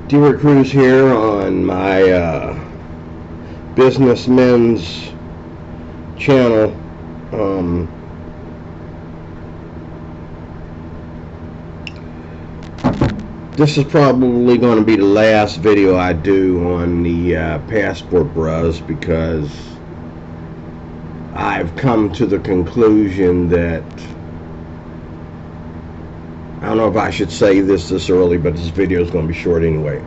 Stuart Cruz here on my Businessmen's channel. This is probably going to be the last video I do on the Passport Bros, because I've come to the conclusion that, I don't know if I should say this early, but this video is going to be short anyway.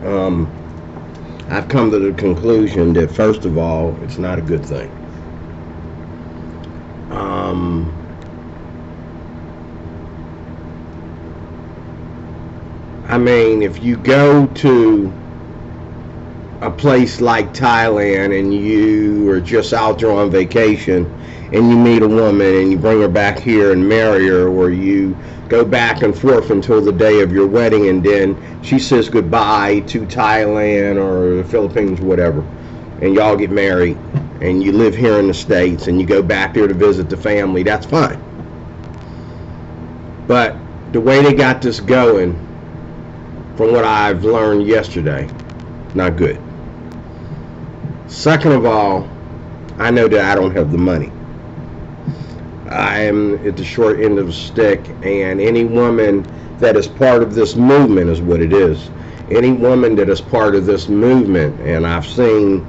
I've come to the conclusion that, first of all, it's not a good thing. I mean, if you go to a place like Thailand and you are just out there on vacation and you meet a woman and you bring her back here and marry her, or you go back and forth until the day of your wedding and then she says goodbye to Thailand or the Philippines, whatever, and y'all get married and you live here in the States and you go back there to visit the family, that's fine. But the way they got this going, from what I've learned yesterday, not good. Second of all, I know that I don't have the money. I am at the short end of the stick, and any woman that is part of this movement is what it is. Any woman that is part of this movement, and I've seen,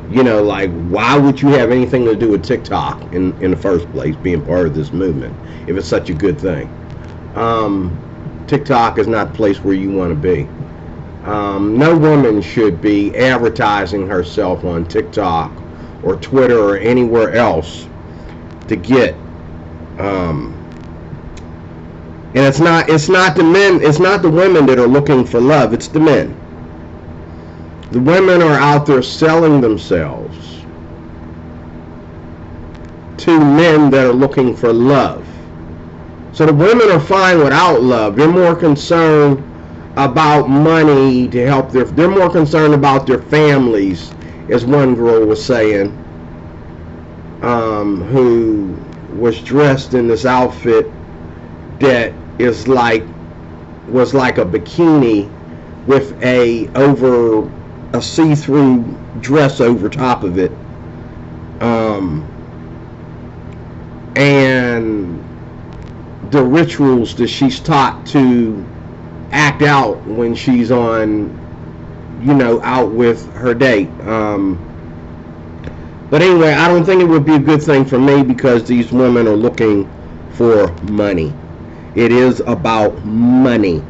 like, why would you have anything to do with TikTok in the first place, being part of this movement, if it's such a good thing? TikTok is not the place where you want to be. No woman should be advertising herself on TikTok or Twitter or anywhere else to get. And it's not the men, it's not the women that are looking for love, it's the men. The women are out there selling themselves to men that are looking for love. So the women are fine without love. They're more concerned about money to help they're more concerned about their families, as one girl was saying, who was dressed in this outfit that was like a bikini with a see-through dress over top of it, and the rituals that she's taught to act out when she's on, out with her date. But anyway, I don't think it would be a good thing for me, because these women are looking for money. It is about money.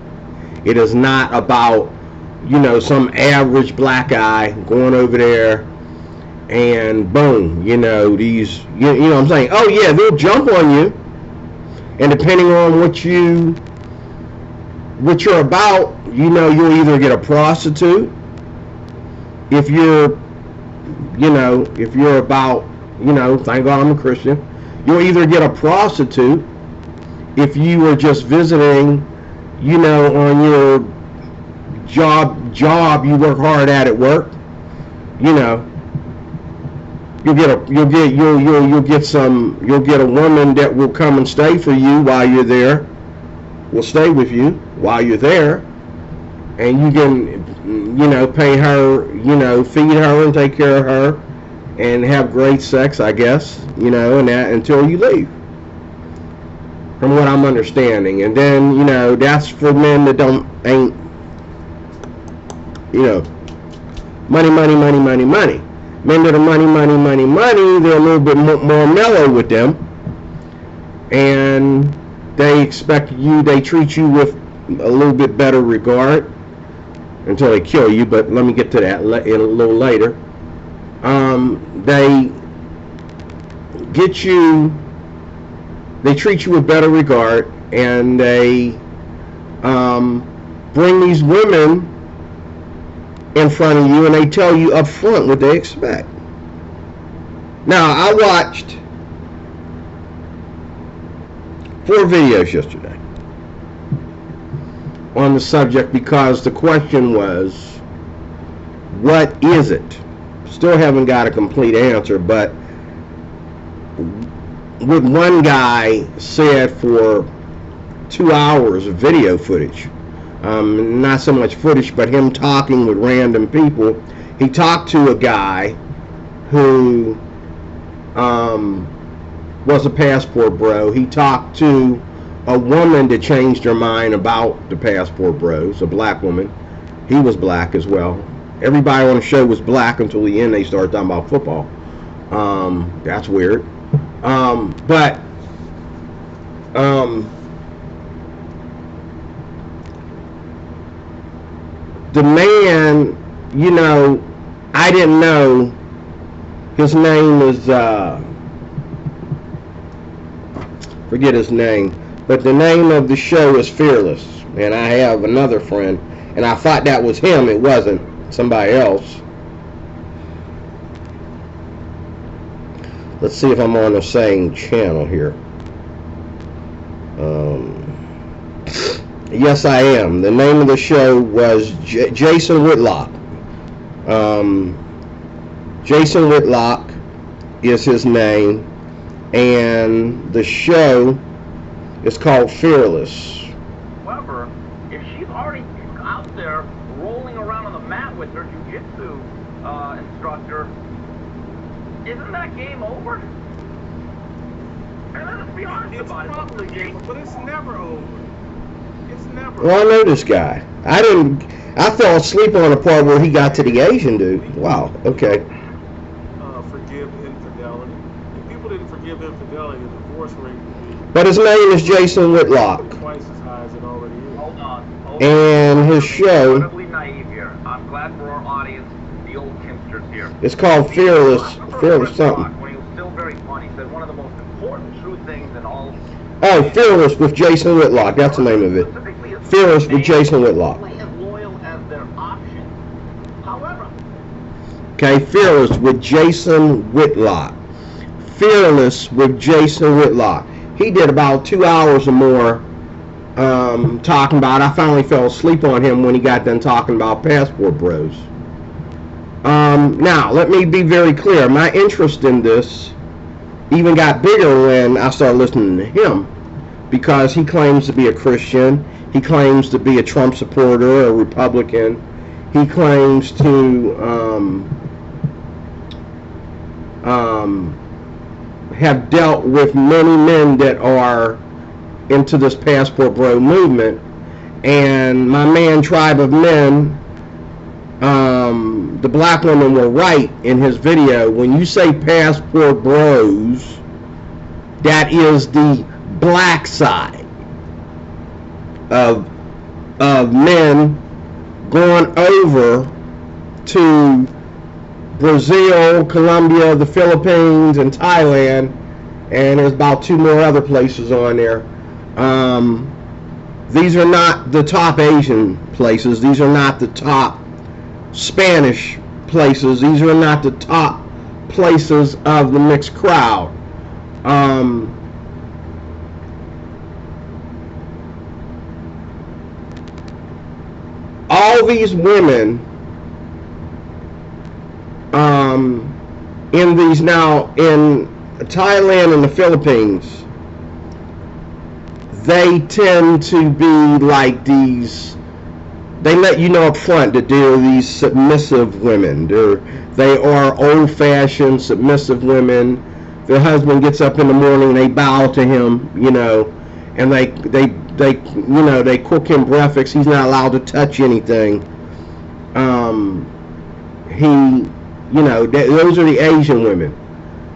It is not about, some average black guy going over there and boom, these, what I'm saying? Oh yeah, they'll jump on you. And depending on what you're about, you'll either get a prostitute. If you're about, thank God I'm a Christian, you'll either get a prostitute. If you are just visiting, on your job you work hard at work, you'll get a woman that will come and stay for you while you're there, will stay with you while you're there, and you can, pay her, feed her and take care of her and have great sex, I guess, and that until you leave, from what I'm understanding. And then, that's for men that ain't, money. Men that are money, they're a little bit more mellow with them, and they treat you with a little bit better regard until they kill you, but let me get to that a little later. They treat you with better regard, and they bring these women in front of you, and they tell you up front what they expect. Now, I watched 4 videos yesterday on the subject, because the question was, what is it? Still haven't got a complete answer, but what one guy said for 2 hours of video footage Not so much footage, but him talking with random people. He talked to a guy who was a passport bro. He talked to a woman that changed her mind about the passport bros, a black woman. He was black as well. Everybody on the show was black until the end. They started talking about football. That's weird. But the man, you know, I didn't know his name is, forget his name, but the name of the show is Fearless. And I have another friend, and I thought that was him. It wasn't, somebody else. Let's see if I'm on the same channel here. Yes, I am. The name of the show was Jason Whitlock. Jason Whitlock is his name, and the show is called Fearless. However, if she's already out there rolling around on the mat with her jiu-jitsu instructor, isn't that game over? And let's be honest about it. Probably game over, but it's never over. It's never Well, I know this guy. I fell asleep on the part where he got to the Asian dude. Wow, okay. Forgive infidelity. If people didn't forgive infidelity, the divorce rate would be But his name is Jason Whitlock. twice as high as it already is. Hold on. And his show, Incredibly naive here. I'm glad for our audience, the old Kimsters here. it's called Fearless something. When he was still very funny, he said one of the most important true things in all. Oh, Fearless with Jason Whitlock. That's the name of it. Fearless with Jason Whitlock. As loyal as their option. However, Okay, Fearless with Jason Whitlock. Fearless with Jason Whitlock. He did about 2 hours or more talking about. I finally fell asleep on him when he got done talking about passport bros. Now, let me be very clear. My interest in this even got bigger when I started listening to him, because he claims to be a Christian. He claims to be a Trump supporter, a Republican. He claims to have dealt with many men that are into this passport bro movement. And my man, Tribe of Men, the black women were right in his video. When you say passport bros, that is the black side of men going over to Brazil, Colombia, the Philippines, and Thailand, and there's about 2 more other places on there. These are not the top Asian places. These are not the top Spanish places. These are not the top places of the mixed crowd. All these women in these now in Thailand and the Philippines, they tend to be like these. They let you know up front that they're these submissive women. They are old-fashioned submissive women. Their husband gets up in the morning, they bow to him, you know, and they cook him breakfast. He's not allowed to touch anything. Those are the Asian women.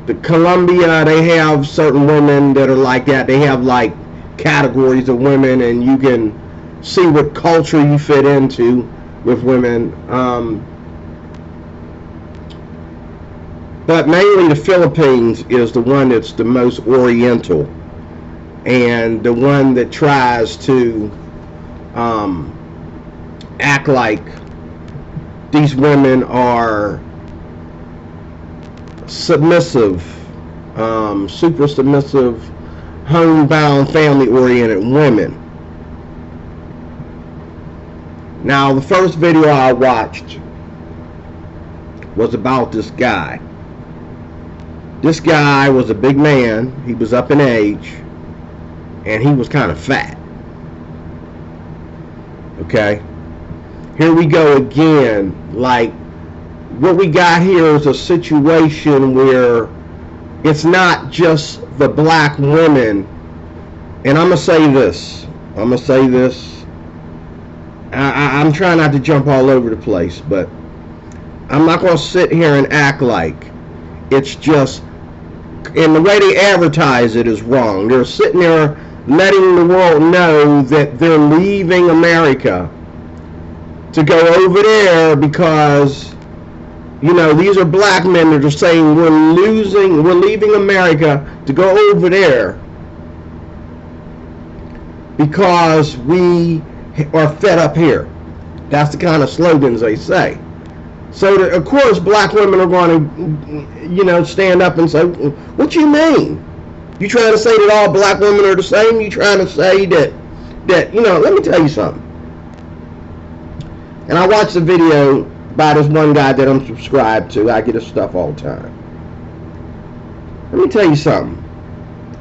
The Colombia, they have certain women that are like that. They have like categories of women, and you can see what culture you fit into with women. But mainly the Philippines is the one that's the most oriental, and the one that tries to act like these women are submissive, super submissive, homebound, family-oriented women. Now, the first video I watched was about this guy. This guy was a big man. He was up in age, and he was kind of fat. Okay? Here we go again. Like, what we got here is a situation where it's not just the black women. And I'm going to say this. I'm trying not to jump all over the place, but I'm not going to sit here and act like it's just, and the way they advertise it is wrong. They're sitting there letting the world know that they're leaving America to go over there because, you know, these are black men that are saying we're leaving America to go over there because we are fed up here. That's the kind of slogans they say. So, of course, black women are going to, you know, stand up and say, what you mean? You trying to say that all black women are the same? You trying to say that, you know, let me tell you something. And I watched a video by this one guy that I'm subscribed to. I get his stuff all the time. Let me tell you something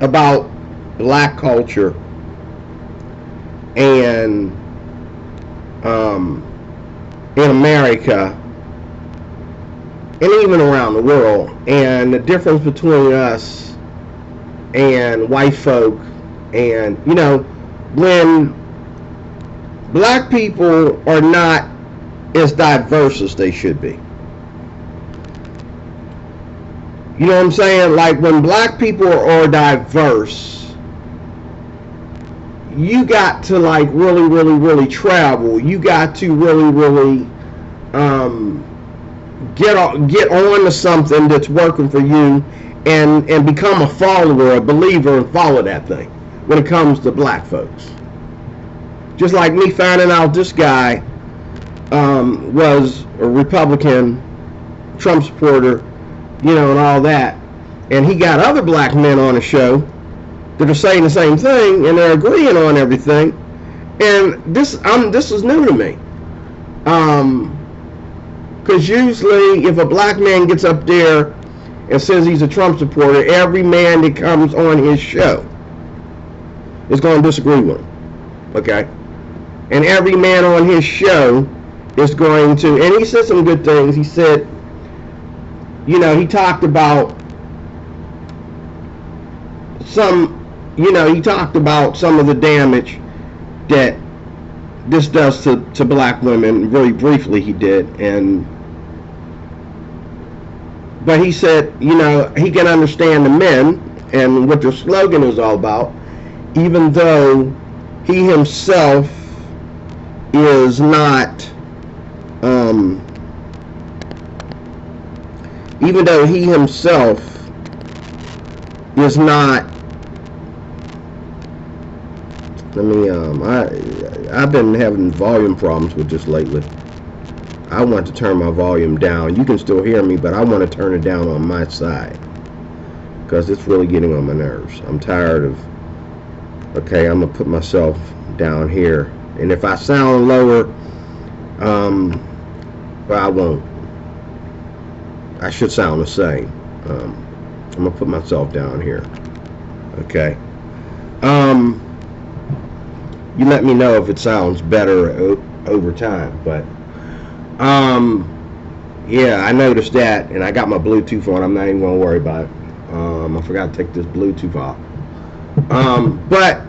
about black culture and in America and even around the world, and the difference between us and white folk. And, you know, when black people are not as diverse as they should be. You know what I'm saying? Like, when black people are diverse, you got to, like, really travel. You got to really get on to something that's working for you and become a follower, a believer, and follow that thing when it comes to black folks. Just like me finding out this guy was a Republican, Trump supporter, you know, and all that. And he got other black men on the show that are saying the same thing, and they're agreeing on everything. And this is new to me. Because usually if a black man gets up there and says he's a Trump supporter, every man that comes on his show is going to disagree with him. Okay? And every man on his show is going to, and he said some good things. He said, you know, he talked about some of the damage that this does to black women. Very briefly he did. But he said, you know, he can understand the men and what their slogan is all about, even though he himself is not, I've been having volume problems with this lately. I want to turn my volume down. You can still hear me, but I want to turn it down on my side because it's really getting on my nerves. I'm tired of, okay, I'm going to put myself down here. And if I sound lower, but I won't. I should sound the same. I'm going to put myself down here. Okay. You let me know if it sounds better over time, but yeah, I noticed that, and I got my Bluetooth on. I'm not even going to worry about it. I forgot to take this Bluetooth off. But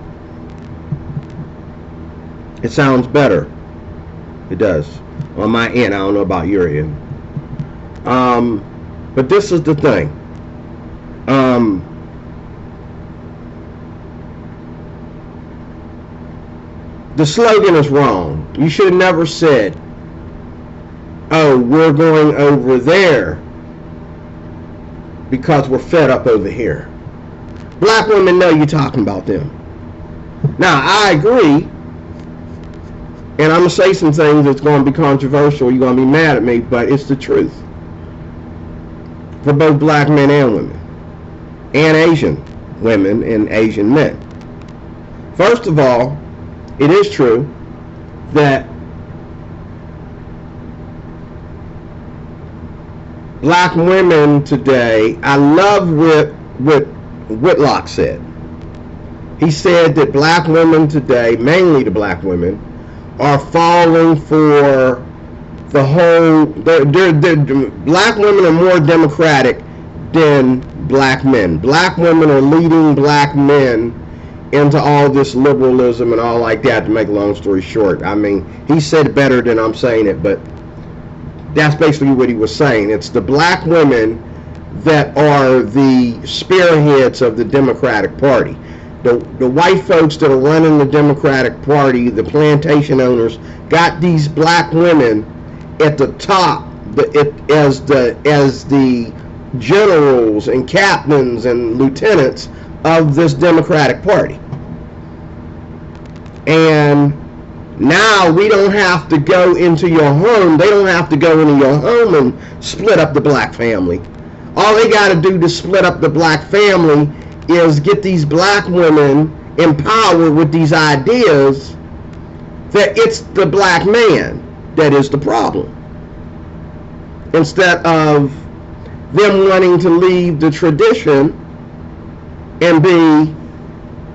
it sounds better. It does. On my end. I don't know about your end. But this is the thing. The slogan is wrong. You should have never said, oh, we're going over there because we're fed up over here. Black women know you're talking about them. Now, I agree, and I'm going to say some things that's going to be controversial. You're going to be mad at me, but it's the truth. For both black men and women, and Asian women and Asian men. First of all, it is true that black women today, I love what Whitlock said. He said that black women today, mainly the black women, are falling for the whole. Black women are more democratic than black men. Black women are leading black men into all this liberalism and all like that, to make a long story short. I mean, he said it better than I'm saying it, but that's basically what he was saying. It's the black women that are the spearheads of the Democratic Party. The white folks that are running the Democratic Party, the plantation owners, got these black women at the top as the generals and captains and lieutenants of this Democratic Party. And now we don't have to go into your home. They don't have to go into your home and split up the black family. All they got to do to split up the black family is get these black women empowered with these ideas that it's the black man that is the problem, instead of them wanting to leave the tradition and be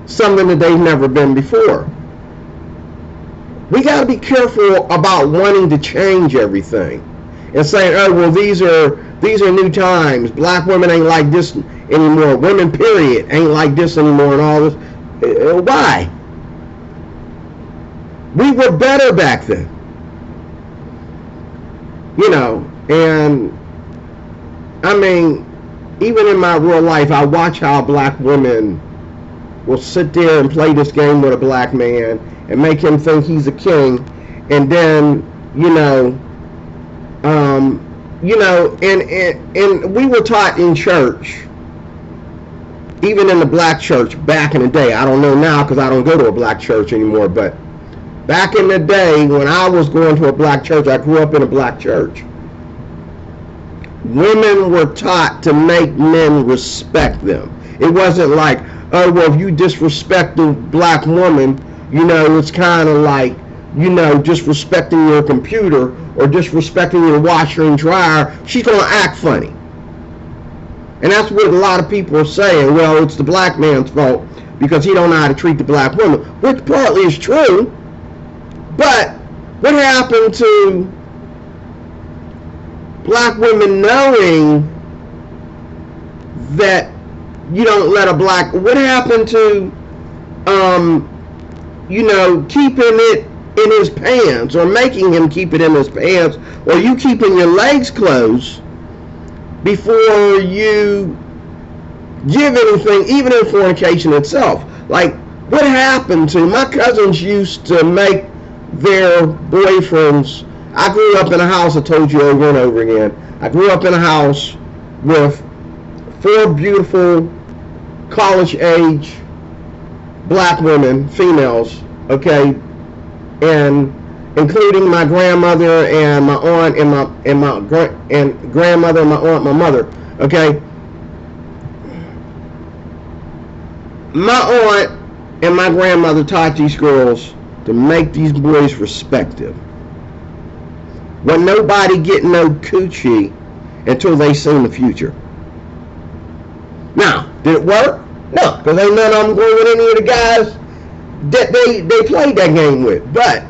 something that they've never been before. We got to be careful about wanting to change everything and saying, oh, well, these are new times. Black women ain't like this anymore. Women, period, ain't like this anymore and all this. Why? We were better back then. You know, and I mean, even in my real life, I watch how black women will sit there and play this game with a black man and make him think he's a king, and then, and we were taught in church, even in the black church back in the day. I don't know now because I don't go to a black church anymore, but back in the day when I was going to a black church, I grew up in a black church. Women were taught to make men respect them. It wasn't like, oh, well, if you disrespect the black woman, it's kind of like, disrespecting your computer or disrespecting your washer and dryer. She's going to act funny. And that's what a lot of people are saying. Well, it's the black man's fault because he don't know how to treat the black woman, which partly is true. But what happened to black women knowing that you don't let a black, what happened to, keeping it in his pants or making him keep it in his pants, or you keeping your legs closed before you give anything, even in fornication itself? Like, what happened to, my cousins used to make their boyfriends, I grew up in a house, I told you over and over again, I grew up in a house with 4 beautiful college-age black women, females, okay, and including my grandmother and my aunt and my grandmother and my aunt, my mother, okay. My aunt and my grandmother taught these girls to make these boys respect them. When nobody getting no coochie until they seen the future. Now, did it work? No, because ain't none of them going with any of the guys that they played that game with. But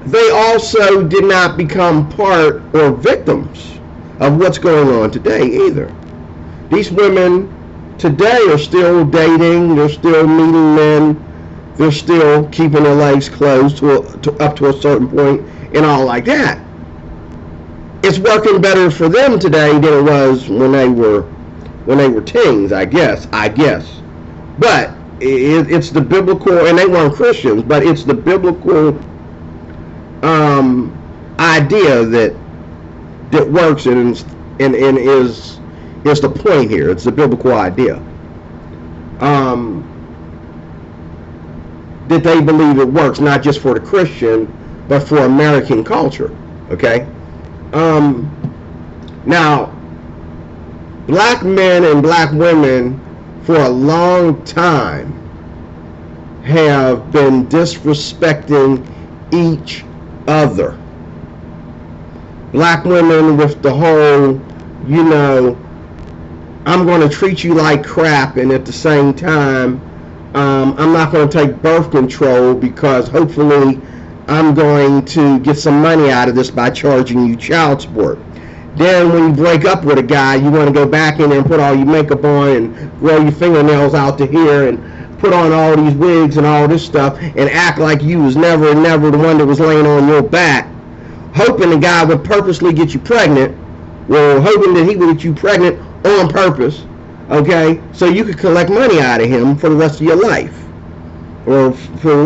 they also did not become part or victims of what's going on today either. These women today are still dating, they're still meeting men, they're still keeping their legs closed up to a certain point and all like that. It's working better for them today than it was when they were teens, I guess. But it's the biblical, and they weren't Christians, but it's the biblical idea that works and is the point here. It's the biblical idea that they believe it works, not just for the Christian, but for American culture. Okay. Now, black men and black women for a long time have been disrespecting each other. Black women with the whole, I'm going to treat you like crap, and at the same time, I'm not going to take birth control because hopefully I'm going to get some money out of this by charging you child support. Then when you break up with a guy, you want to go back in there and put all your makeup on and grow your fingernails out to here and put on all these wigs and all this stuff and act like you was never the one that was laying on your back, hoping the guy would purposely get you pregnant, or hoping that he would get you pregnant on purpose, okay, so you could collect money out of him for the rest of your life, or for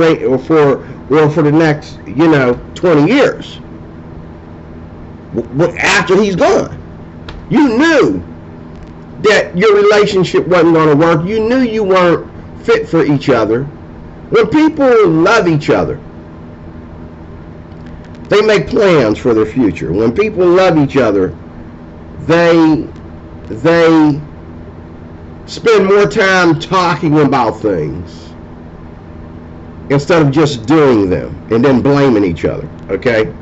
the next 20 years after he's gone. You knew that your relationship wasn't going to work. You knew you weren't fit for each other. When people love each other, they make plans for their future. When people love each other, they spend more time talking about things instead of just doing them and then blaming each other, okay?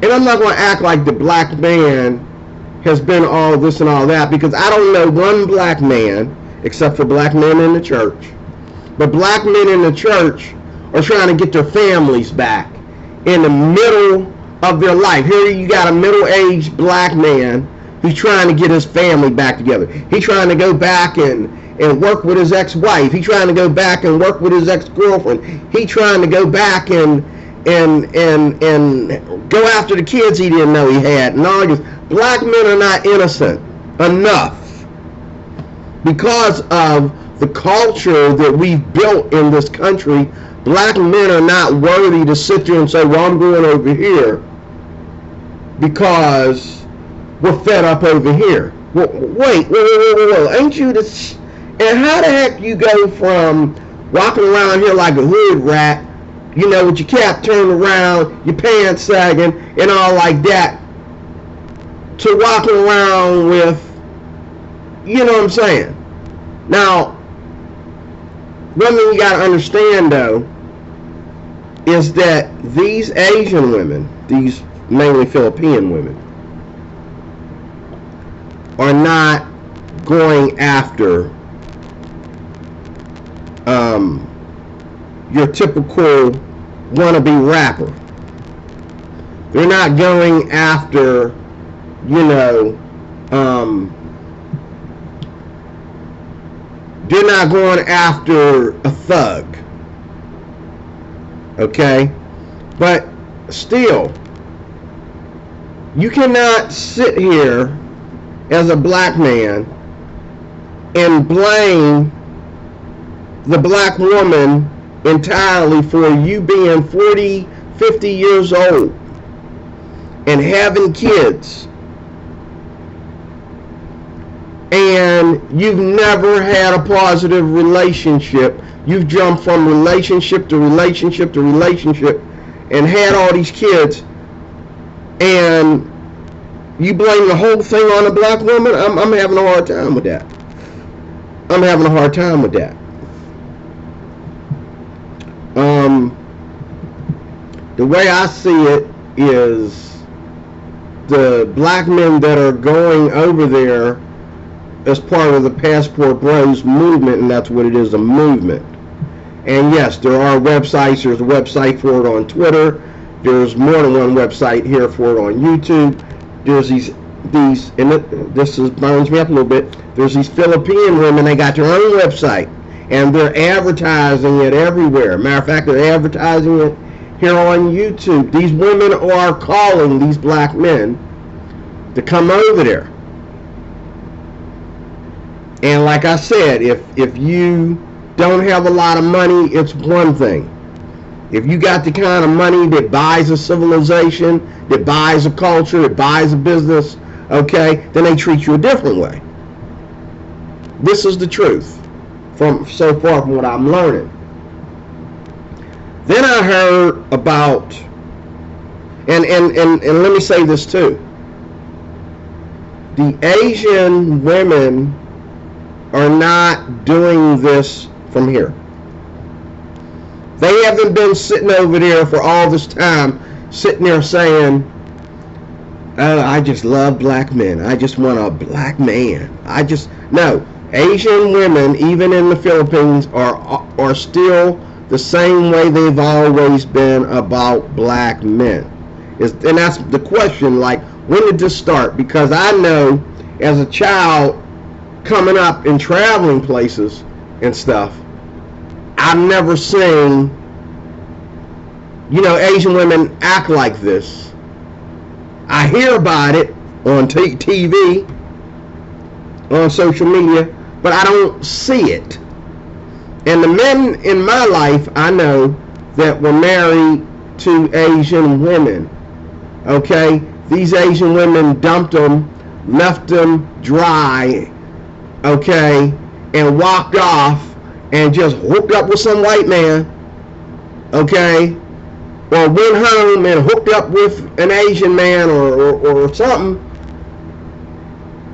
And I'm not going to act like the black man has been all this and all that, because I don't know one black man, except for black men in the church. But black men in the church are trying to get their families back in the middle of their life. Here you got a middle-aged black man who's trying to get his family back together. He's trying to go back and work with his ex-wife. He's trying to go back and work with his ex-girlfriend. He's trying to go back and go after the kids he didn't know he had. And all this. Black men are not innocent enough because of the culture that we've built in this country. Black men are not worthy to sit there and say, well, I'm going over here because we're fed up over here. Well, wait, ain't you the... And how the heck you go from walking around here like a hood rat, with your cap turned around, your pants sagging, and all like that, to walking around with, what I'm saying? Now, one thing you got to understand, though, is that these Asian women, these mainly Philippine women, are not going after your typical wannabe rapper. They're not going after, they're not going after a thug. Okay? But still, you cannot sit here as a black man and blame the black woman entirely for you being 40, 50 years old and having kids, and you've never had a positive relationship. You've jumped from relationship to relationship to relationship and had all these kids, and you blame the whole thing on a black woman. I'm having a hard time with that. The way I see it is the black men that are going over there as part of the Passport Bros movement, and that's what it is, a movement. And yes, there are websites. There's a website for it on Twitter. There's more than one website here for it on YouTube. There's these, and this burns me up a little bit. There's these Philippine women. They got their own website, and they're advertising it everywhere. Matter of fact, they're advertising it here on YouTube. These women are calling these black men to come over there. And like I said, if you don't have a lot of money, it's one thing. If you got the kind of money that buys a civilization, that buys a culture, that buys a business, okay, then they treat you a different way. This is the truth from so far from what I'm learning. Then I heard about, and let me say this too, the Asian women are not doing this from here. They haven't been sitting over there for all this time, sitting there saying, Oh, I just love black men. I just want a black man. No. Asian women, even in the Philippines, are still the same way they've always been about black men. And that's the question, like, when did this start? Because I know as a child coming up and traveling places and stuff, I've never seen, Asian women act like this. I hear about it on TV, on social media, but I don't see it. And the men in my life I know that were married to Asian women, okay? These Asian women dumped them, left them dry, okay, and walked off and just hooked up with some white man, okay? Or went home and hooked up with an Asian man or something.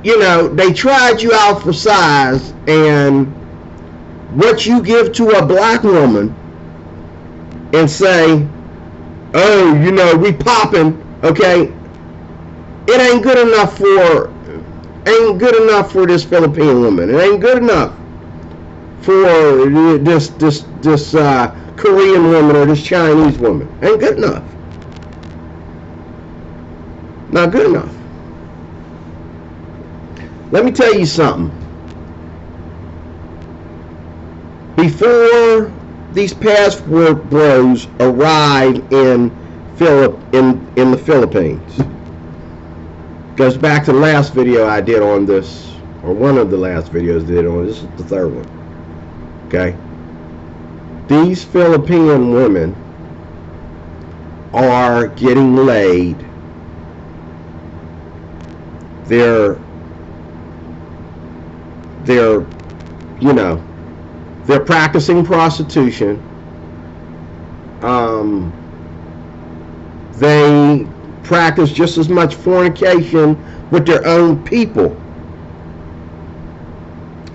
They tried you out for size, and what you give to a black woman and say, oh, we popping, okay? It ain't good enough for this Philippine woman. It ain't good enough for this Korean woman or this Chinese woman. Ain't good enough. Not good enough. Let me tell you something. Before these passport bros arrive in the Philippines, goes back to the last video I did on this, or one of the last videos I did on this. Is the third one. Okay. These Philippine women are getting laid. They're practicing prostitution. They practice just as much fornication with their own people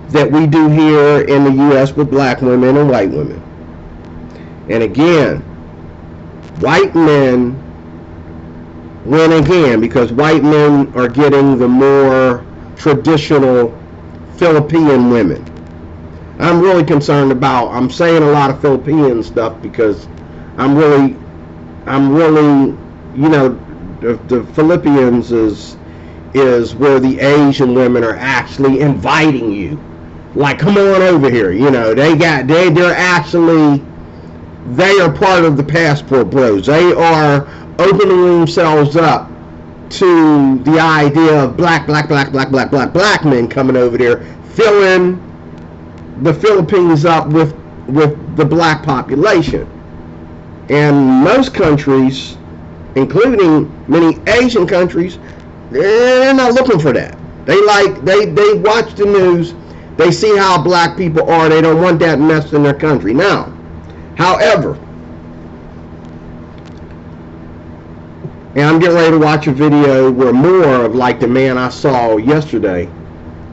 that we do here in the U.S. with black women and white women. And again, white men win again because white men are getting the more traditional Philippine women. I'm really concerned about, I'm saying a lot of Philippine stuff because I'm really, the Philippines is where the Asian women are actually inviting you. Like, come on over here. They are part of the passport bros. They are opening themselves up to the idea of black men coming over there, filling the Philippines up with the black population. And most countries, including many Asian countries, they're not looking for that. They watch the news, they see how black people are, they don't want that mess in their country. Now, however, and I'm getting ready to watch a video where more of like the man I saw yesterday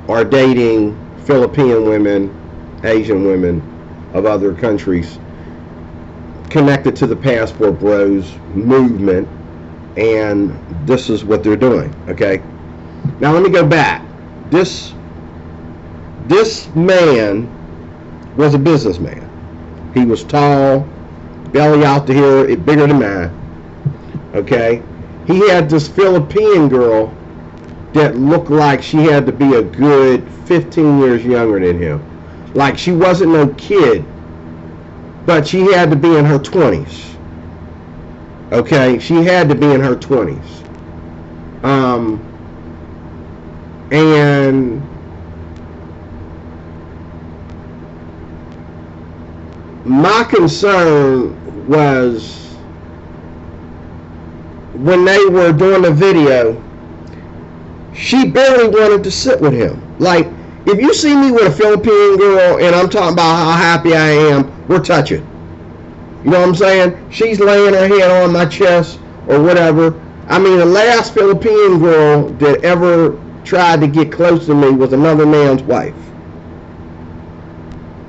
are dating Philippine women, Asian women of other countries connected to the Passport Bros movement, and this is what they're doing, okay? Now let me go back. This man was a businessman. He was tall, belly out to here, bigger than mine, okay? He had this Philippine girl that looked like she had to be a good 15 years younger than him. Like she wasn't no kid, but she had to be in her 20s. Okay, she had to be in her 20s. And my concern was when they were doing the video, she barely wanted to sit with him. Like, if you see me with a Philippine girl and I'm talking about how happy I am, we're touching. You know what I'm saying? She's laying her head on my chest or whatever. I mean, the last Philippine girl that ever tried to get close to me was another man's wife.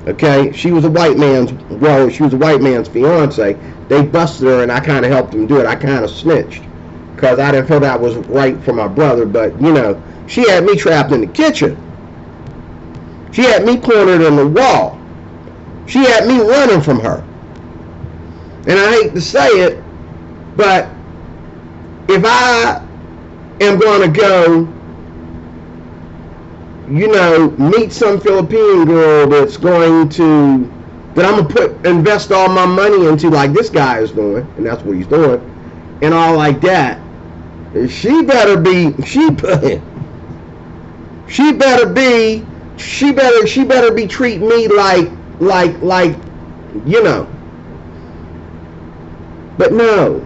Okay? She was a white man's fiance. They busted her and I kind of helped them do it. I kind of snitched. because I didn't feel that was right for my brother. But, you know, she had me trapped in the kitchen. She had me cornered in the wall. She had me running from her. And I hate to say it, but if I am going to go, you know, meet some Philippine girl that I'm going to invest all my money into, like this guy is doing, and that's what he's doing, and all like that, she better be treating me like, you know. But no,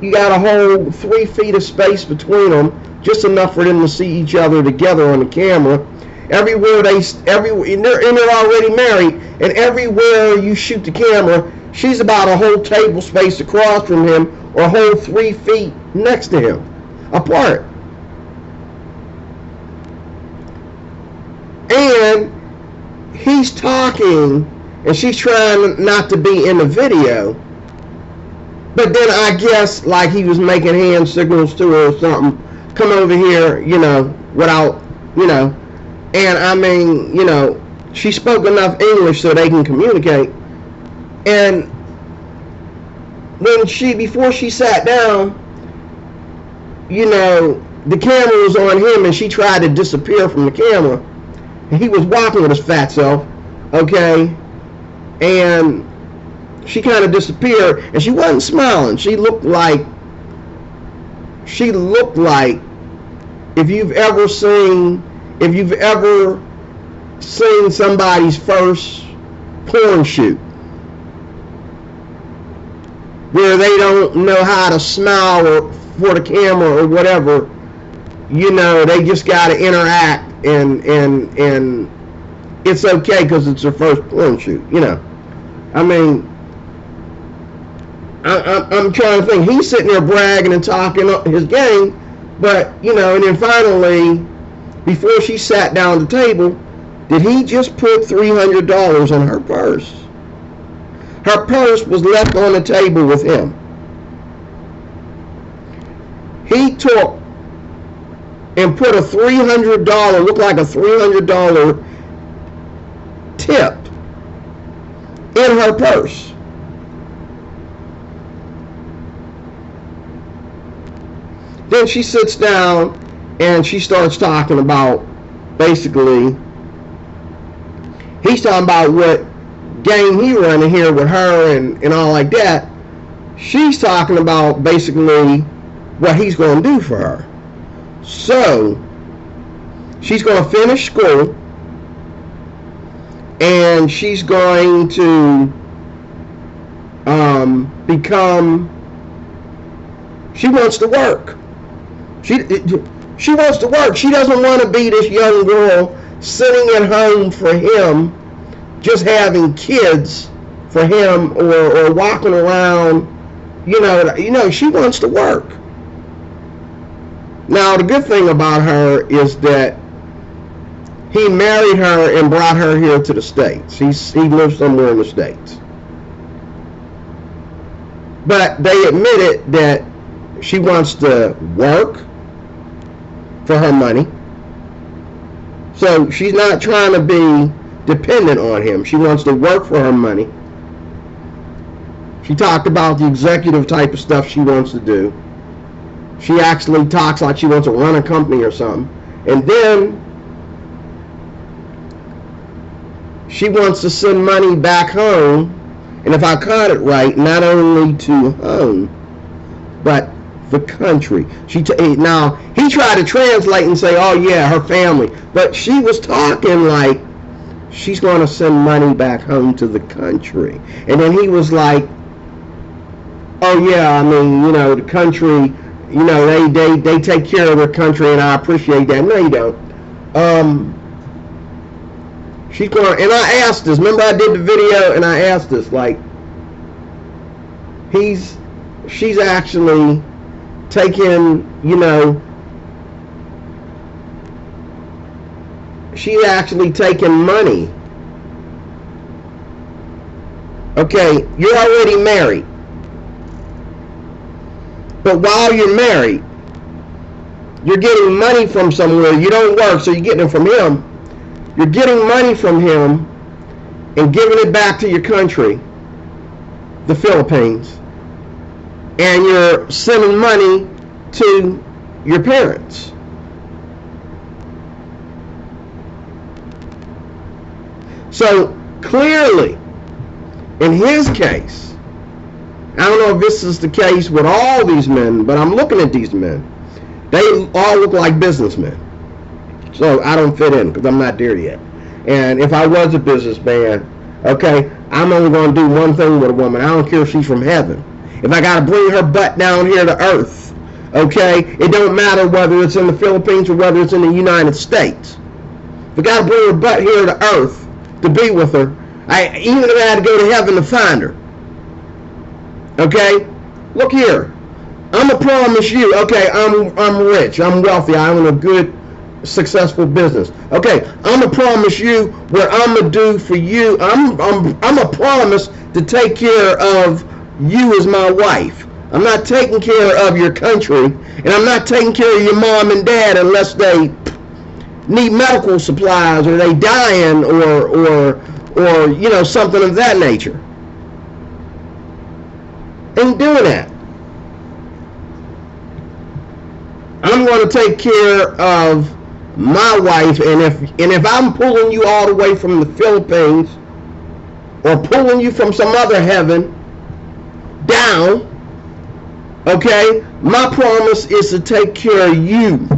you got a whole 3 feet of space between them, just enough for them to see each other together on the camera. Everywhere and they're already married, and everywhere you shoot the camera, she's about a whole table space across from him, or a whole 3 feet next to him, apart. And he's talking, and she's trying not to be in the video. But then I guess like he was making hand signals to her or something. Come over here, you know, without, you know. And I mean, you know, she spoke enough English so they can communicate. And before she sat down, you know, the camera was on him and she tried to disappear from the camera. And he was walking with his fat self, okay? And she kind of disappeared, and she wasn't smiling. She looked like if you've ever seen somebody's first porn shoot, where they don't know how to smile or for the camera or whatever, you know, they just got to interact, and it's okay because it's their first porn shoot, you know. I mean, I'm trying to think. He's sitting there bragging and talking his game, but, you know, and then finally, before she sat down at the table, did he just put $300 in her purse? Her purse was left on the table with him. He took and put a $300, looked like a $300 tip in her purse. Then she sits down and she starts talking about, basically, he's talking about what game he running here with her and all like that. She's talking about basically what he's going to do for her. So she's going to finish school and she's going to she wants to work. She wants to work. She doesn't want to be this young girl sitting at home for him, just having kids for him, or walking around. You know, she wants to work. Now, the good thing about her is that he married her and brought her here to the States. He lives somewhere in the States. But they admitted that she wants to work for her money. So she's not trying to be dependent on him. She wants to work for her money. She talked about the executive type of stuff she wants to do. She actually talks like she wants to run a company or something. And then she wants to send money back home. And if I caught it right, not only to home, but the country. Now, he tried to translate and say, oh yeah, her family. But she was talking like she's going to send money back home to the country. And then he was like, oh yeah, I mean, you know, the country, you know, they take care of their country and I appreciate that. No, you don't. She's going, and I asked this, remember I did the video and I asked this, like, she's actually taking, you know, she's actually taking money. Okay, you're already married. But while you're married, you're getting money from somewhere. You don't work, so you're getting it from him. You're getting money from him and giving it back to your country, the Philippines, and you're sending money to your parents. So clearly, in his case, I don't know if this is the case with all these men, but I'm looking at these men. They all look like businessmen. So I don't fit in because I'm not there yet. And if I was a businessman, okay, I'm only going to do one thing with a woman. I don't care if she's from heaven. If I got to bring her butt down here to earth, okay, it don't matter whether it's in the Philippines or whether it's in the United States. If I got to bring her butt here to earth to be with her, even if I had to go to heaven to find her, okay, look here. I'm going to promise you, okay, I'm rich, I'm wealthy, I own a good, successful business. Okay, I'm going to promise you what I'm going to do for you. I'm going to promise to take care of you as my wife. I'm not taking care of your country, and I'm not taking care of your mom and dad unless they need medical supplies or they dying or you know, something of that nature. Ain't doing that. I'm going to take care of my wife, and if I'm pulling you all the way from the Philippines or pulling you from some other heaven down, okay, my promise is to take care of you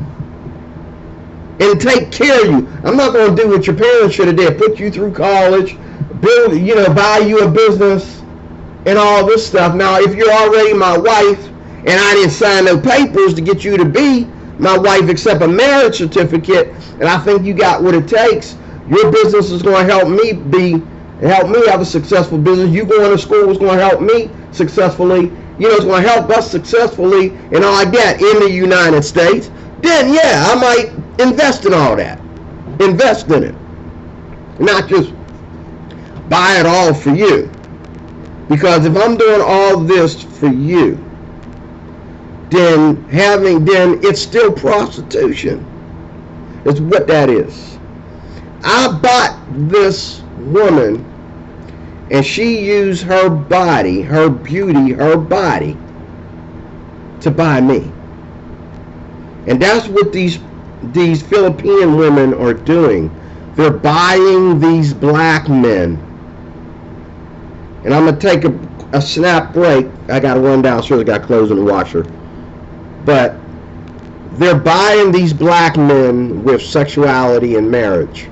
and take care of you. I'm not going to do what your parents should have did, put you through college, build, you know, buy you a business and all this stuff. Now, if you're already my wife and I didn't sign no papers to get you to be my wife except a marriage certificate, and I think you got what it takes, your business is going to help me have a successful business. You going to school is going to help me successfully. You know, it's going to help us successfully and all like that in the United States. Then, yeah, I might invest in all that. Invest in it. Not just buy it all for you. Because if I'm doing all this for you, then it's still prostitution. It's what that is. I bought this woman, and she used her body, her beauty, her body to buy me. And that's what these Philippine women are doing. They're buying these black men. And I'm going to take a snap break. I got to run downstairs. I got clothes in the washer. But they're buying these black men with sexuality and marriage.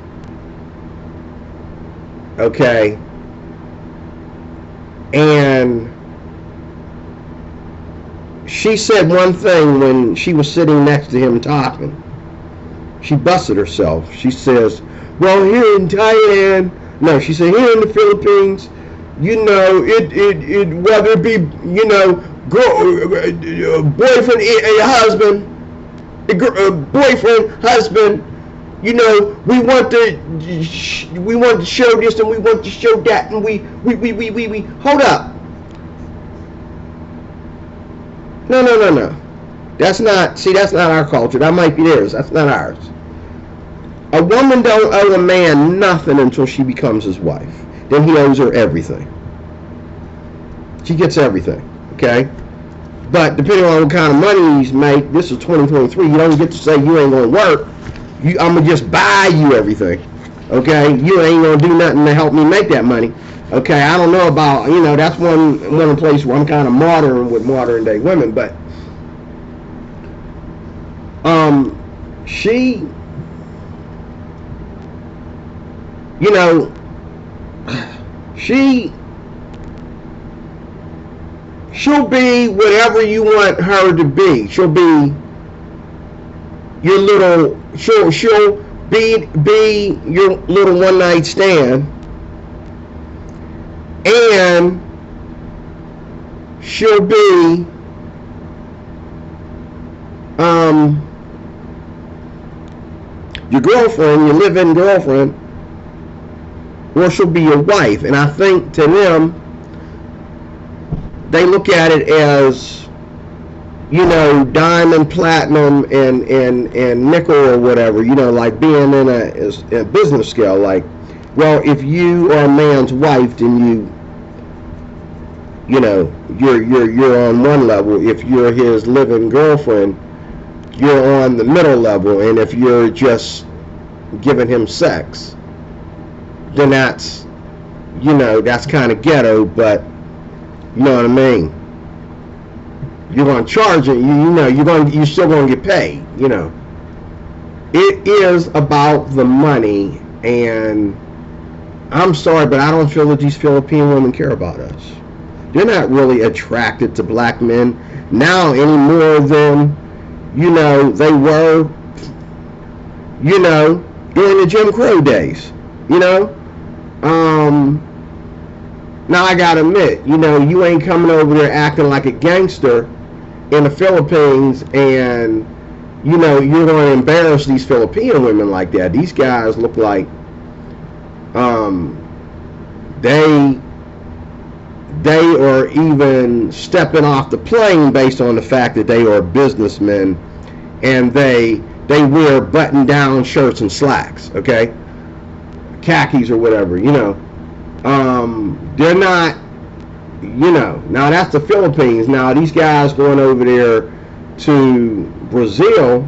Okay? And she said one thing when she was sitting next to him talking. She busted herself. She says, well, here in Thailand, no, she said, here in the Philippines, you know, it whether it be, you know, boyfriend, husband, boyfriend, husband, you know, we want to show this and we want to show that, and we hold up. No. That's not our culture. That might be theirs. That's not ours. A woman don't owe a man nothing until she becomes his wife. Then he owes her everything. She gets everything, okay? But depending on what kind of money he's made, this is 2023, you don't get to say you ain't going to work. I'm going to just buy you everything, okay? You ain't going to do nothing to help me make that money, okay? I don't know about, you know, that's one place where I'm kind of modern with modern day women, but she, you know, she'll be whatever you want her to be. She'll be your little, she'll be your little one night stand, and she'll be your girlfriend, your live-in girlfriend, or she'll be your wife. And I think to them, they look at it as you know, diamond, platinum, and nickel or whatever, you know, like being in a business scale. Like, well, if you are a man's wife, then you know, you're on one level. If you're his living girlfriend, you're on the middle level. And if you're just giving him sex, then that's, you know, that's kind of ghetto, but you know what I mean? You're going to charge it, you know, you're still going to get paid, you know. It is about the money, and I'm sorry, but I don't feel that these Philippine women care about us. They're not really attracted to black men now any more than, you know, they were, you know, during the Jim Crow days, you know. Now I gotta admit, you know, you ain't coming over there acting like a gangster in the Philippines, and you know you're going to embarrass these Filipino women like that. These guys look like they are even stepping off the plane based on the fact that they are businessmen, and they wear button-down shirts and slacks, okay, khakis or whatever, you know. They're not, you know, now that's the Philippines. Now these guys going over there to Brazil,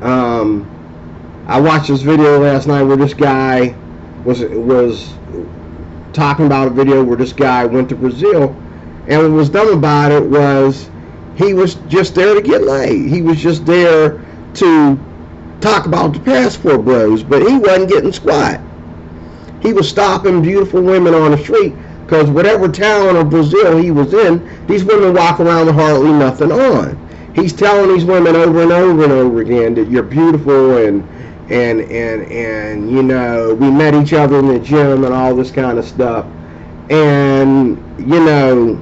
I watched this video last night where this guy was talking about a video where this guy went to Brazil, and what was dumb about it was he was just there to get laid. He was just there to talk about the passport bros, but he wasn't getting squat. He was stopping beautiful women on the street, because whatever town of Brazil he was in, these women walk around with hardly nothing on. He's telling these women over and over and over again that you're beautiful, and you know, we met each other in the gym and all this kind of stuff. And you know,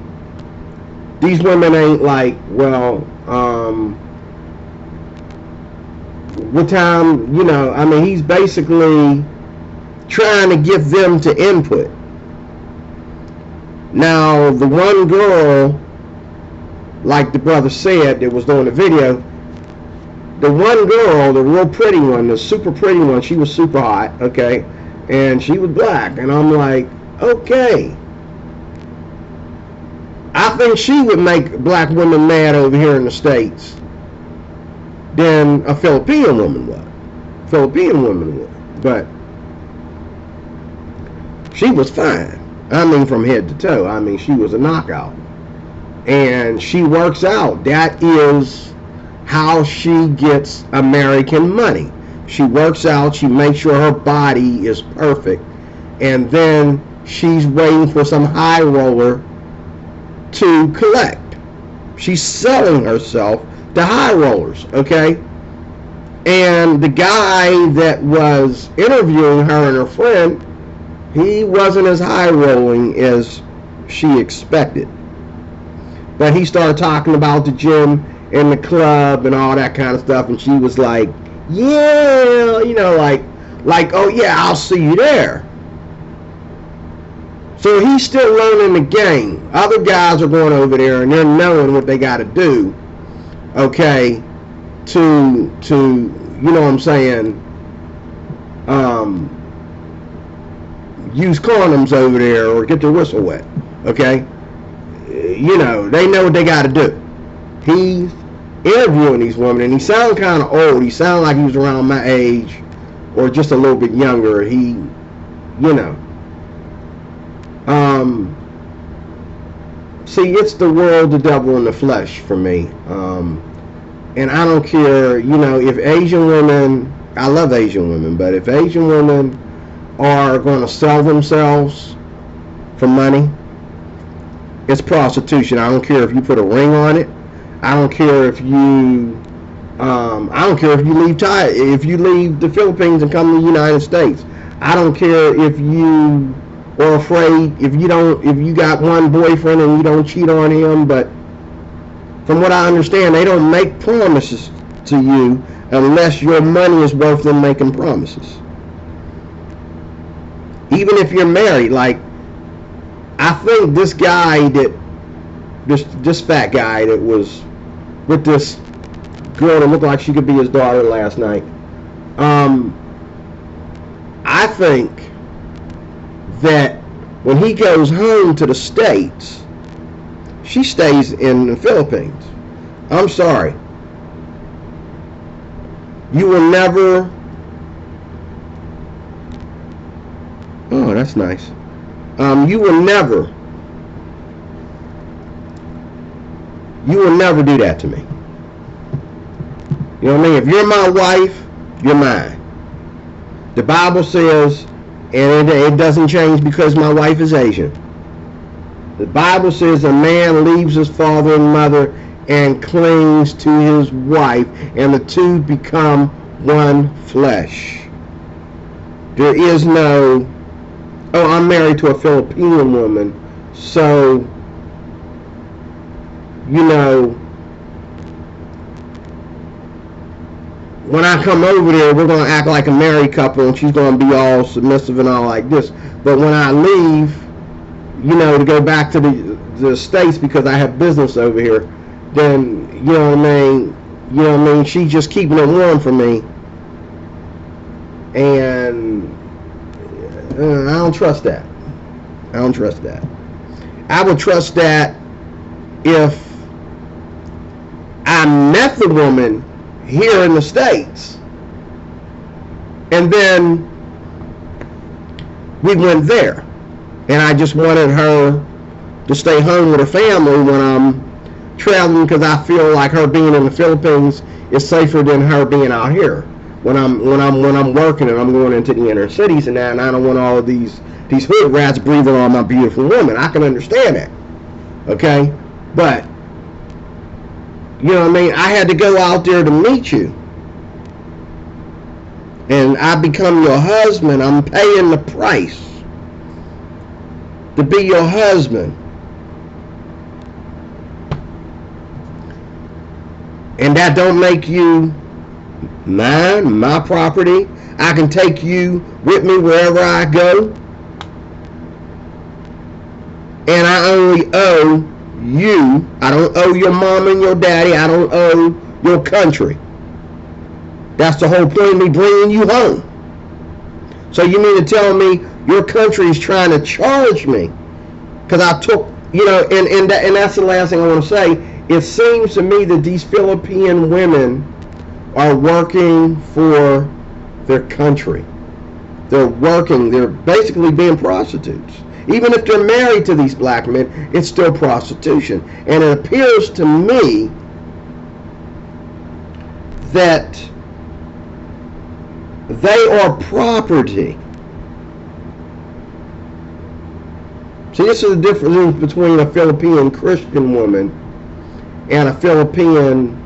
these women ain't like, well, what time, you know, I mean, he's basically trying to get them to input. Now, the one girl, like the brother said that was doing the video, the one girl, the real pretty one, the super pretty one, she was super hot, okay, and she was black, and I'm like, okay, I think she would make black women mad over here in the States than a Filipino woman would. But she was fine. I mean, from head to toe. I mean, she was a knockout. And she works out. That is how she gets American money. She works out. She makes sure her body is perfect. And then she's waiting for some high roller to collect. She's selling herself to high rollers, okay? And the guy that was interviewing her and her friend, he wasn't as high rolling as she expected. But he started talking about the gym and the club and all that kind of stuff, and she was like, yeah, you know, like, oh yeah, I'll see you there. So he's still learning the game. Other guys are going over there and they're knowing what they got to do, okay, to you know what I'm saying, use condoms over there or get their whistle wet, okay? You know, they know what they got to do. He's interviewing these women, and he sounds kind of old. He sounds like he was around my age or just a little bit younger. He, you know. See, it's the world, the devil, and the flesh for me. And I don't care, you know, if Asian women, I love Asian women, but if Asian women are going to sell themselves for money, it's prostitution. I don't care if you put a ring on it. I don't care if you, I don't care if you leave the Philippines and come to the United States. I don't care if you are afraid, if you got one boyfriend and you don't cheat on him, but from what I understand, they don't make promises to you unless your money is worth them making promises. Even if you're married, like, I think this guy that this fat guy that was with this girl that looked like she could be his daughter last night. I think that when he goes home to the States, she stays in the Philippines. I'm sorry. You will never... Oh, that's nice. You will never do that to me. You know what I mean? If you're my wife, you're mine. The Bible says, and it doesn't change because my wife is Asian. The Bible says a man leaves his father and mother and clings to his wife, and the two become one flesh. There is no, oh, I'm married to a Filipino woman, so, you know, when I come over there, we're going to act like a married couple, and she's going to be all submissive and all like this. But when I leave, you know, to go back to the States because I have business over here, then, you know what I mean, she's just keeping it warm for me. And I don't trust that. I don't trust that. I would trust that if I met the woman here in the States and then we went there and I just wanted her to stay home with her family when I'm traveling, because I feel like her being in the Philippines is safer than her being out here when I'm working and I'm going into the inner cities and that, and I don't want all of these hood rats breathing on my beautiful woman. I can understand that, okay? But you know what I mean? I had to go out there to meet you. And I become your husband. I'm paying the price to be your husband. And that don't make you mine, my property. I can take you with me wherever I go. And I only owe you. I don't owe your mom and your daddy. I don't owe your country. That's the whole point of me bringing you home. So you mean to tell me your country is trying to charge me because I took, you know, and that's the last thing I want to say. It seems to me that these Philippine women are working for their country. They're working. They're basically being prostitutes. Even if they're married to these black men, it's still prostitution. And it appears to me that they are property. See, this is the difference between a Philippine Christian woman and a Philippine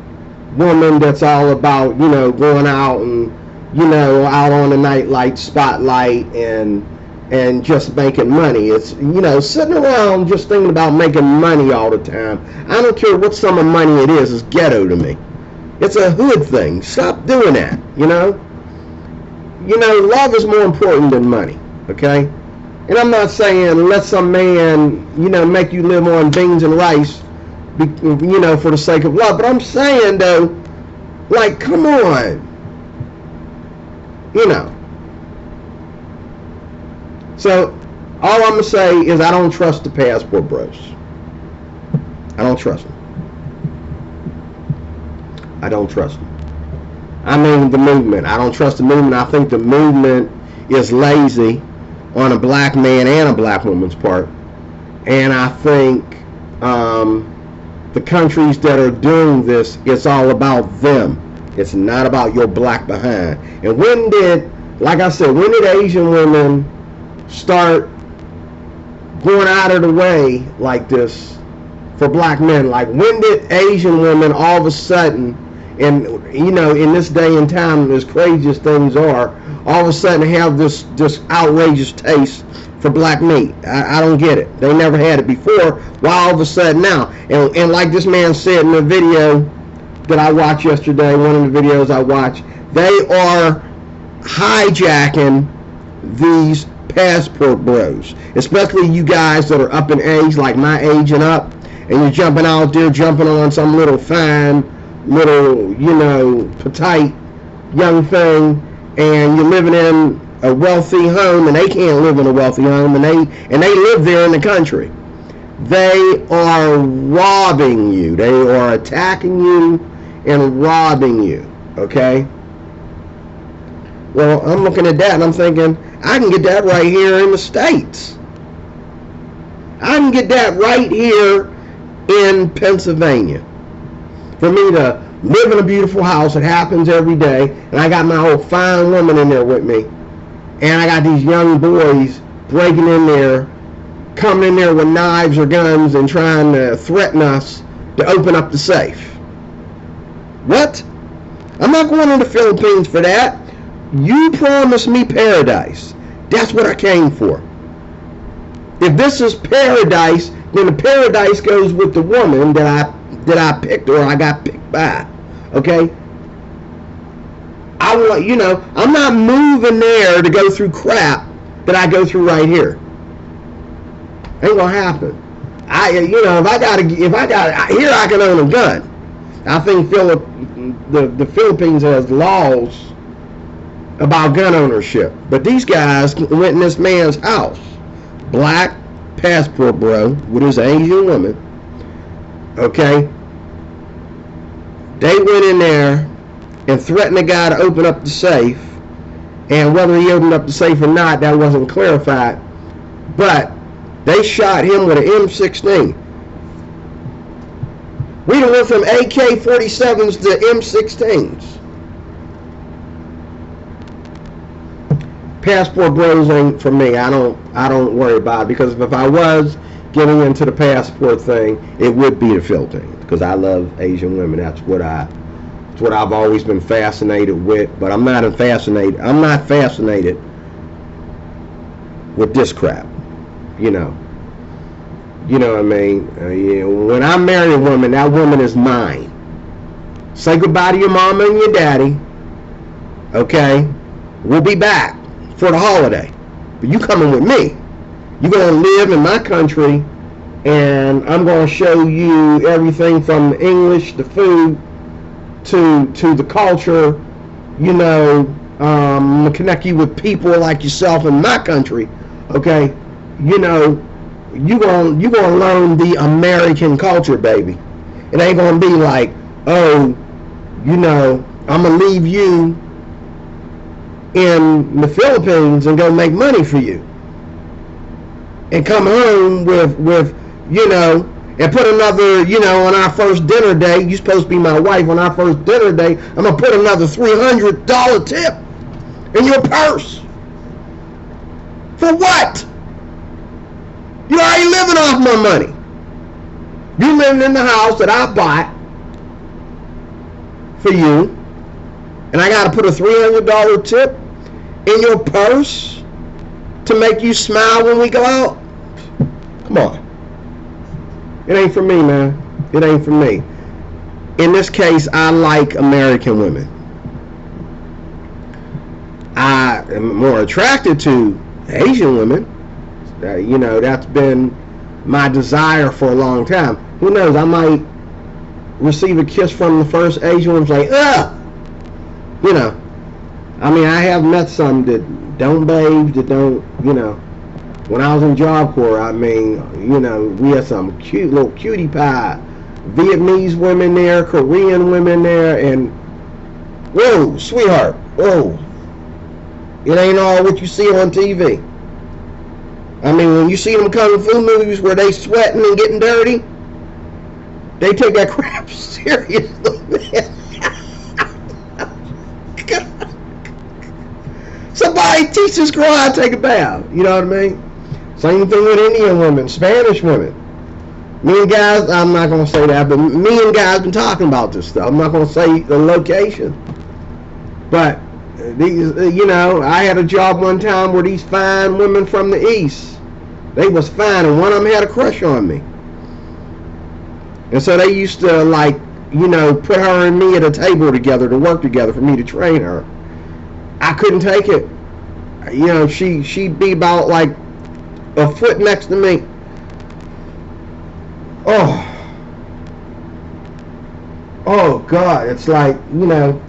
woman that's all about, you know, going out and, you know, out on the nightlight spotlight and just making money. It's, you know, sitting around just thinking about making money all the time. I don't care what sum of money it is. It's ghetto to me. It's a hood thing. Stop doing that, you know? You know, love is more important than money, okay? And I'm not saying let some man, you know, make you live on beans and rice, you know, for the sake of love. But I'm saying, though, like, come on. You know. So, all I'm going to say is I don't trust the passport bros. I don't trust them. I don't trust them. I mean the movement. I don't trust the movement. I think the movement is lazy on a black man and a black woman's part. And I think the countries that are doing this, it's all about them. It's not about your black behind. And when did, like I said, when did Asian women start going out of the way like this for black men? Like, when did Asian women all of a sudden, and you know, in this day and time, as crazy as things are, all of a sudden have this outrageous taste for black meat? I don't get it. They never had it before. Why all of a sudden now? And like this man said in the video that I watched yesterday, one of the videos I watched, they are hijacking these passport bros, especially you guys that are up in age, like my age and up, and you're jumping out there, jumping on some little fine, little, petite young thing, and you're living in a wealthy home, and they can't live in a wealthy home, and they live there in the country. They are robbing you. They are attacking you and robbing you. Okay? Well, I'm looking at that and I'm thinking, I can get that right here in the States. I can get that right here in Pennsylvania. For me to live in a beautiful house, it happens every day, and I got my old fine woman in there with me, and I got these young boys breaking in there, coming in there with knives or guns and trying to threaten us to open up the safe. What? I'm not going to the Philippines for that. You promised me paradise. That's what I came for. If this is paradise, then the paradise goes with the woman that I picked or I got picked by. Okay? I want, I'm not moving there to go through crap that I go through right here. Ain't gonna happen. If I got here, I can own a gun. I think the Philippines has laws about gun ownership, but these guys went in this man's house, black passport bro with his Asian woman. Okay, they went in there and threatened the guy to open up the safe, and whether he opened up the safe or not, that wasn't clarified, but they shot him with an M16. We done went from AK-47s to M16s. Passport bros ain't for me. I don't worry about it, because if I was getting into the passport thing, it would be the Philippines, because I love Asian women. That's what I've always been fascinated with. But I'm not fascinated with this crap. You know what I mean? When I marry a woman, that woman is mine. Say goodbye to your mama and your daddy. Okay? We'll be back for the holiday. But you coming with me. You're going to live in my country, and I'm going to show you everything from the English, the food, to the culture. I'm going to connect you with people like yourself in my country. Okay? You're going to learn the American culture, baby. It ain't going to be like, I'm going to leave you in the Philippines and go make money for you. And come home with and put another, on our first dinner day, you're supposed to be my wife, on our first dinner day, I'm going to put another $300 tip in your purse. For what? You're already living off my money. You living in the house that I bought for you, and I got to put a $300 tip in your purse to make you smile when we go out? Come on. It ain't for me, man. It ain't for me. In this case, I like American women. I am more attracted to Asian women. That's been my desire for a long time. Who knows? I might receive a kiss from the first Asian woman, like, ugh! I have met some that don't bathe, that don't, when I was in Job Corps, we had some cute little cutie pie Vietnamese women there, Korean women there, and whoa, sweetheart, whoa. It ain't all what you see on TV. When you see them kung fu movies where they sweating and getting dirty, they take that crap seriously, man. Somebody teach this girl how to take a bath. You know what I mean? Same thing with Indian women, Spanish women. Me and guys, I'm not going to say that, but me and guys been talking about this stuff. I'm not going to say the location. But, these, I had a job one time where these fine women from the East, they was fine, and one of them had a crush on me. And so they used to, put her and me at a table together to work together for me to train her. I couldn't take it. She'd be about like a foot next to me. Oh, oh God, it's like, you know,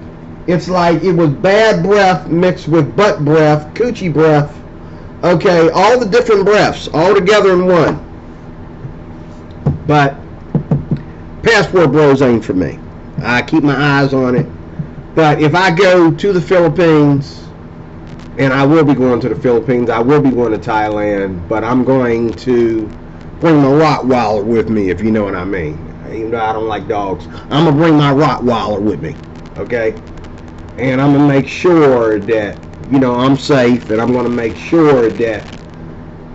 it's like it was bad breath mixed with butt breath, coochie breath. Okay, all the different breaths, all together in one. But Passport Bros ain't for me. I keep my eyes on it. But if I go to the Philippines, and I will be going to the Philippines, I will be going to Thailand, but I'm going to bring my Rottweiler with me, if you know what I mean. Even though I don't like dogs, I'm going to bring my Rottweiler with me, okay? And I'm going to make sure that, you know, I'm safe, and I'm going to make sure that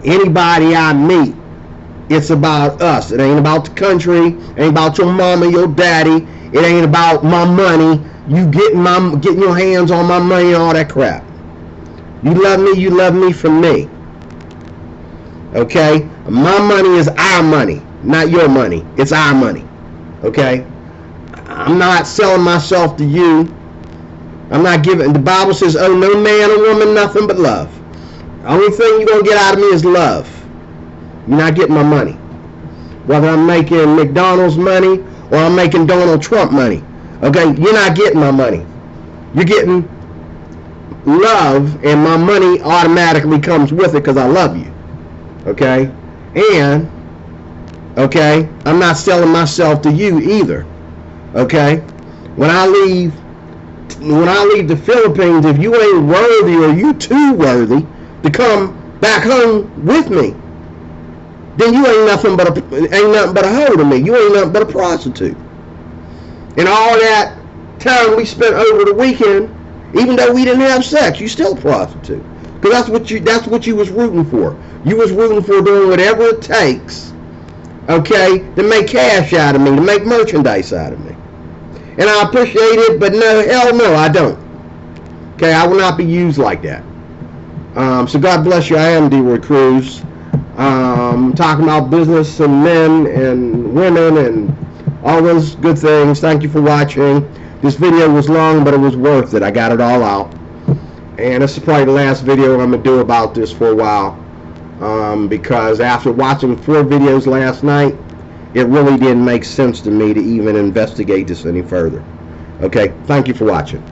anybody I meet, it's about us. It ain't about the country, it ain't about your mama, your daddy, it ain't about my money, you getting your hands on my money and all that crap. You love me for me. Okay? My money is our money, not your money. It's our money. Okay? I'm not selling myself to you. I'm not giving. The Bible says, oh, no man or woman, nothing but love. The only thing you're going to get out of me is love. You're not getting my money. Whether I'm making McDonald's money or I'm making Donald Trump money. Okay? You're not getting my money. You're getting love, and my money automatically comes with it because I love you. Okay? And, okay, I'm not selling myself to you either. Okay? When I leave the Philippines, if you ain't worthy or you too worthy to come back home with me, then you ain't nothing but a hoe to me. You ain't nothing but a prostitute. And all that time we spent over the weekend, even though we didn't have sex, you still a prostitute. Because that's what you was rooting for. You was rooting for doing whatever it takes, okay, to make cash out of me, to make merchandise out of me. And I appreciate it, but no, hell no, I don't. Okay, I will not be used like that. So God bless you. I am D-Roy Cruz. Talking about business and men and women and all those good things. Thank you for watching. This video was long, but it was worth it. I got it all out. And this is probably the last video I'm going to do about this for a while. Because after watching 4 videos last night, it really didn't make sense to me to even investigate this any further. Okay, thank you for watching.